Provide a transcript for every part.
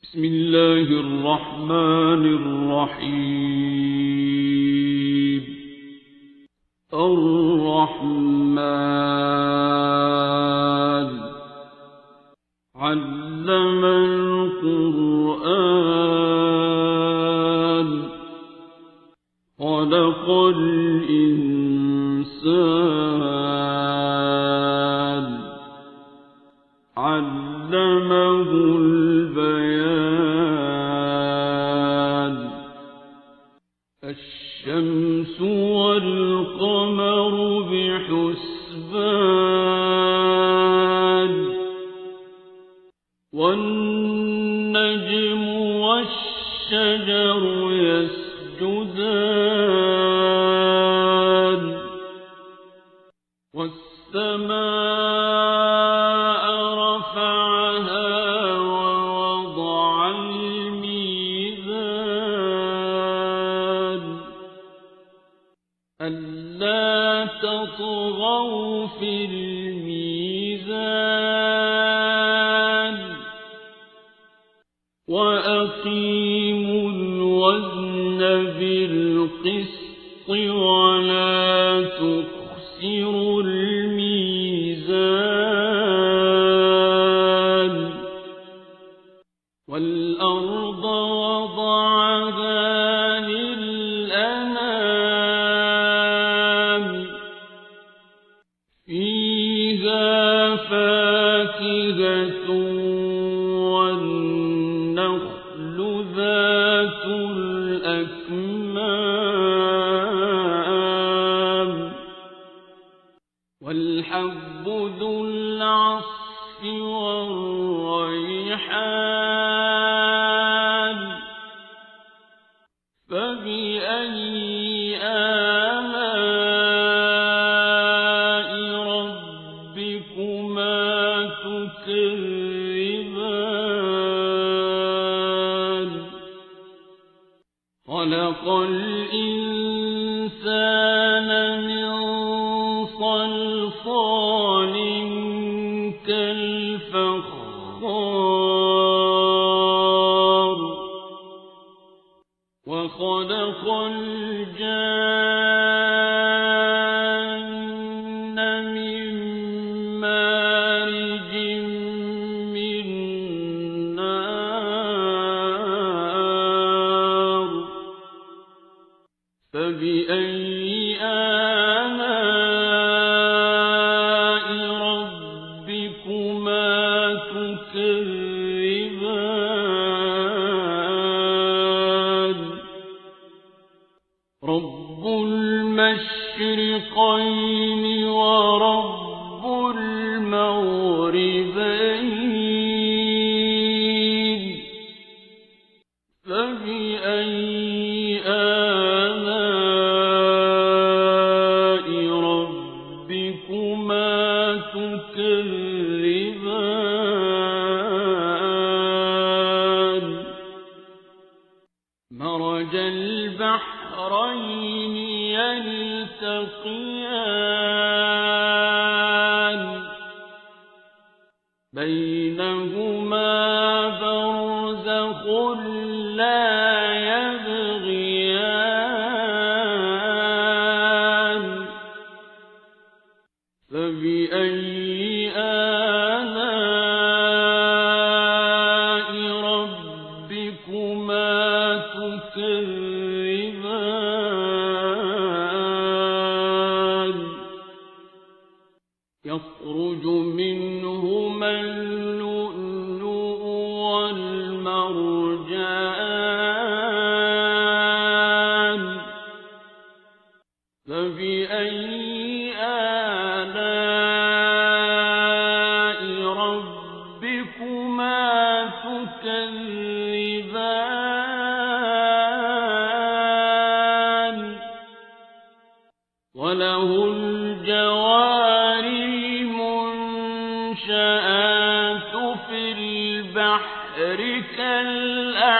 بسم الله الرحمن الرحيم. الرحمن علم القرآن خلق الإنسان علمه البيان. الشمس والقمر بحسبان والنجم والشجر يسجدان والسماء رفعها ووضع الميزان ألا تطغوا في الميزان وأقيموا الوزن بالقسط ولا تخسروا الميزان. والأرض وضعها للأنام فيها فاكهة والنخل ذات الأكمام والحب ذو العصف والريحان فبأي آلاء ربكما تكذبان. خلق الإنسان من صلصال كالفخار وخلق الجان من مارج من نار فبأي آلاء ربكما تكذبان. رب المشرقين ورب المغربين فبأي آلاء ربكما تكذبان. مرج البحرين يلتقيان بينهما برزخ لا يبغيان فبأي آلاء ربكما تكذبان. يخرج منهما اللؤلؤ والمرجان فبأي آلاء ربكما تكذبان. وله الجوار المنشآت في البحر كالأعلام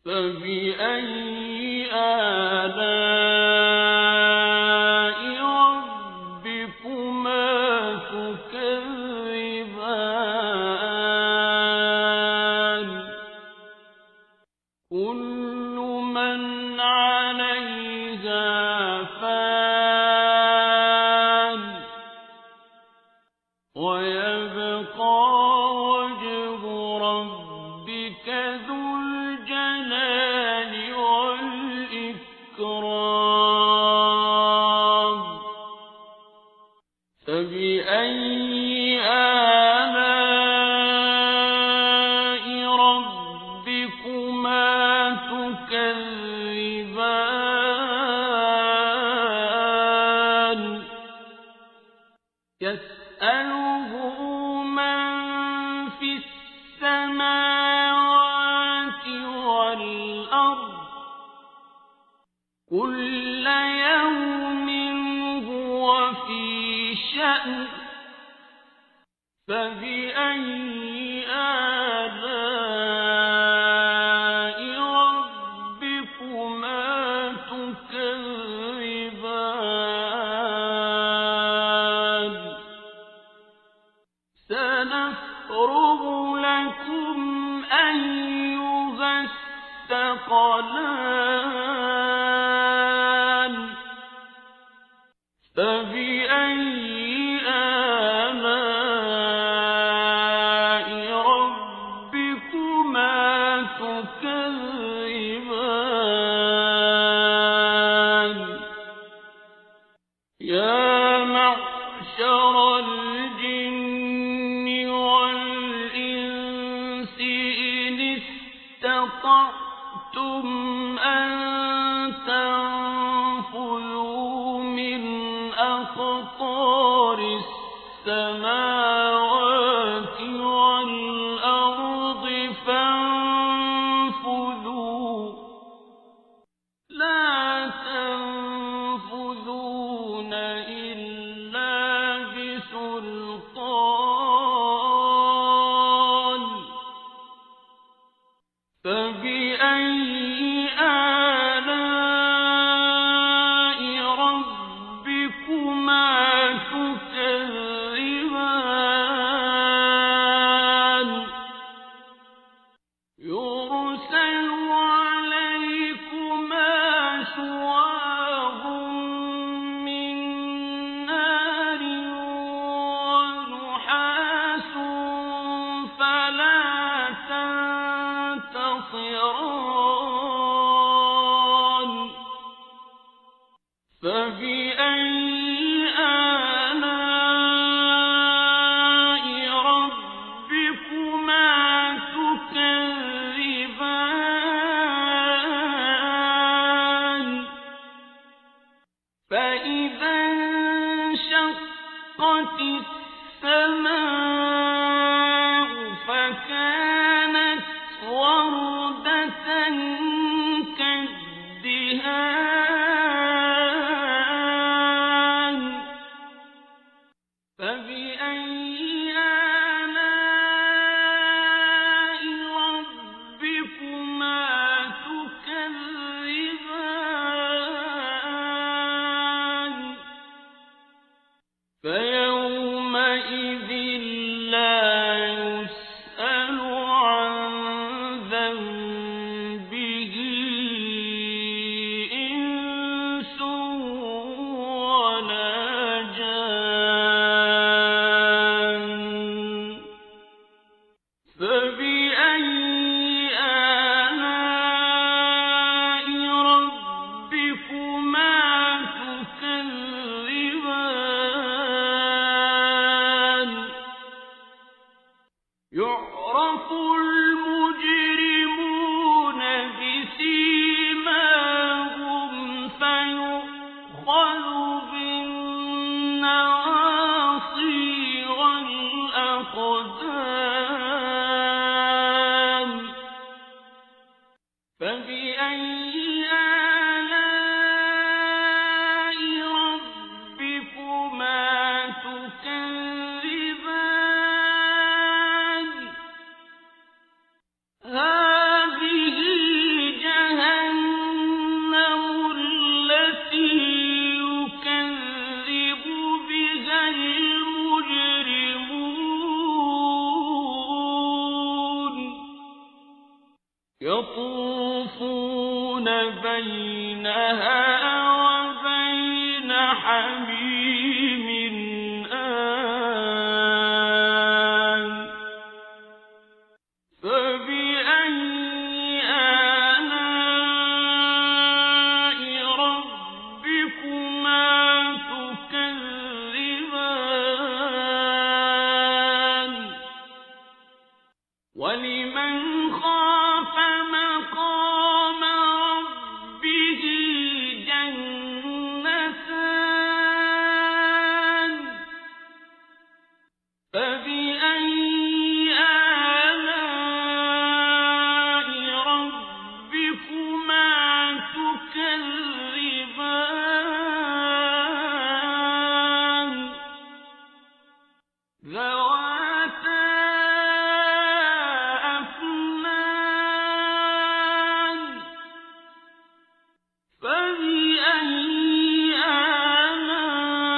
فبأي آلاء ربكما فبأي آلاء ربكما تكذبان يسأله من في السماوات والأرض كل يوم هو في شأن فبأي آلاء ربكما تكذبان سنفرغ لكم أيها الثقلان فبأي آلاء ربكما تكذبان يا معشر الجن والإنس إن استطعتم أن تنفذوا من أقطار السماوات والأرض فانفذوا لا تنفذون إلا بسلطان فبأي آلاء ربكما تكذبان يرسل عليكما شواظ من نار ونحاس فلا تنتصران فبأي آلاء ربكما تكذبان فإذا انشقت السماء فكانت وردة كالدهان فبأي آلاء ربكما تكذبان فيومئذ لا يسأل عن ذنبه إنس ولا جان فبأي آلاء ربكما تكذبان يعرف المجرمون بسيماهم فيؤخذ بالنواصي والأقدام فبأي آلاء ربكما تكذبان هذه جهنم التي يكذب بها المجرمون يطوفون بينها وبين حميم آن فبأي آلاء ربكما تكذبان فبأي آلاء ربكما تكذبان ذواتا أفنان فبأي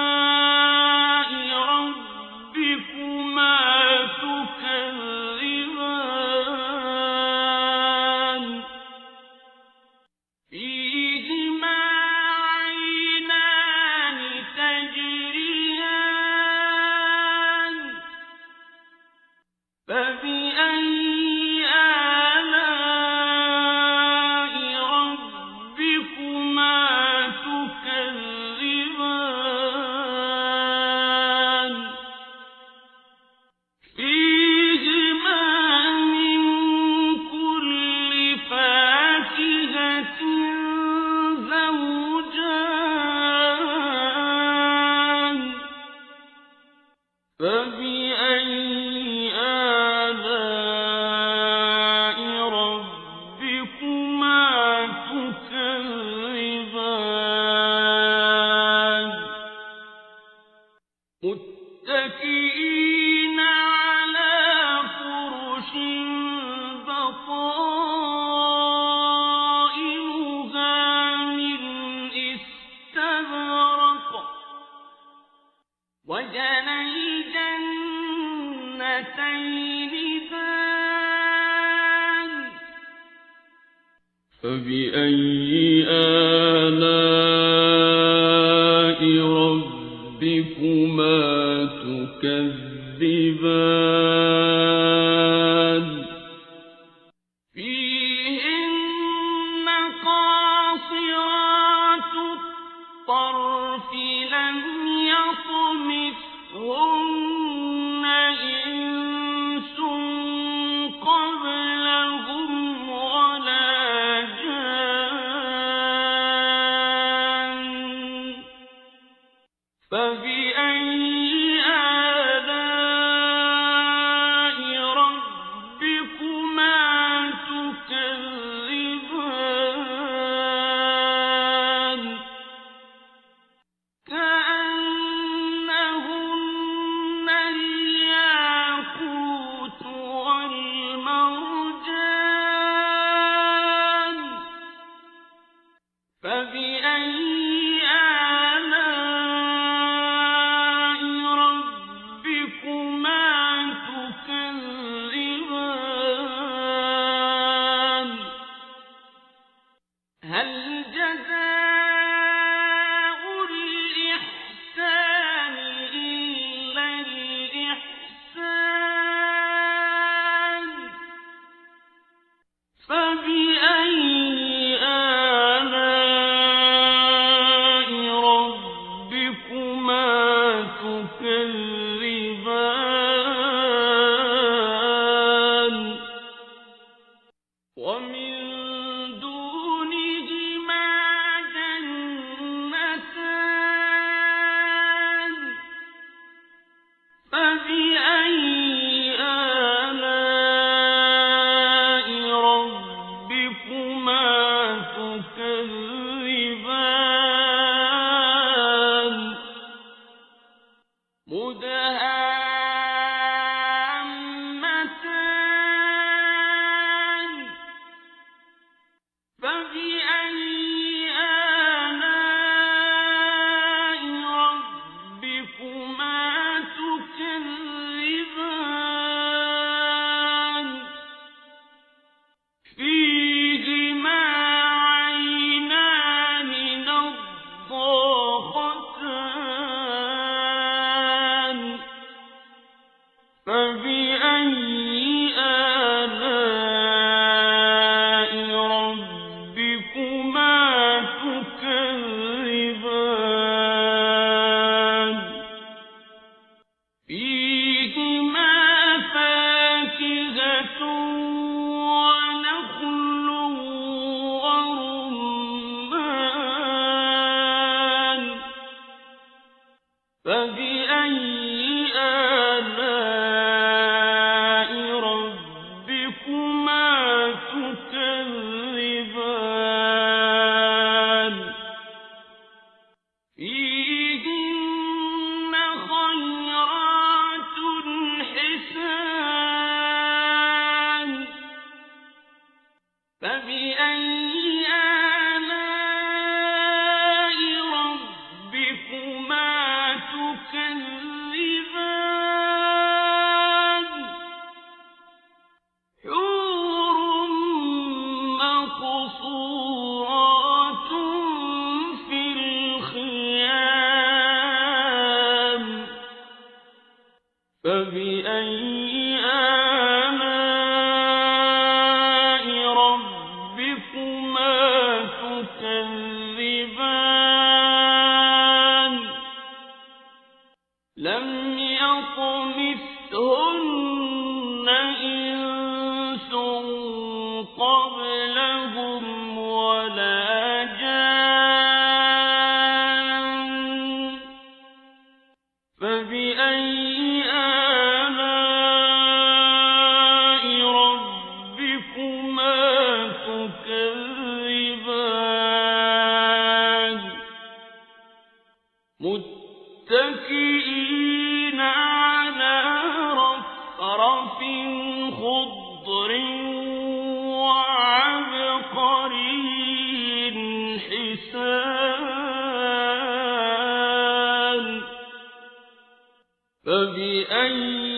آلاء ربكما تكذبان فيهما عينان تجريان فبأي آلاء ربكما تكذبان فيهما من كل فاكهة زوجان فبأي آلاء ربكما تكذبان متكئين على فرش بطائنها من استبرق وجنى الجنتين دان فبأي آلاء ربكما تكذبان فيهن قاصرات الطرف لم يطمثهن إنس قبلهم ولا جان فبأي آلاء ربكما تكذبان كأنهن الياقوت والمرجان فبأي آلاء ربكما تكذبان هل جزاء الإحسان إلا الإحسان فبأي آلاء ربكما تكذبان ومن دونهما جنتان فبأي آلاء ربكما تكذبان مدهامتان فبأي آلاء ربكما تكذبان فيهما عينان نضاختان فبأي آلاء ربكما تكذبان لم يطمثهن إنس قبلهم ولا جان فبأي آلاء ربكما تكذبان متكئين على رفرف خضر وعبقري حسان فبأي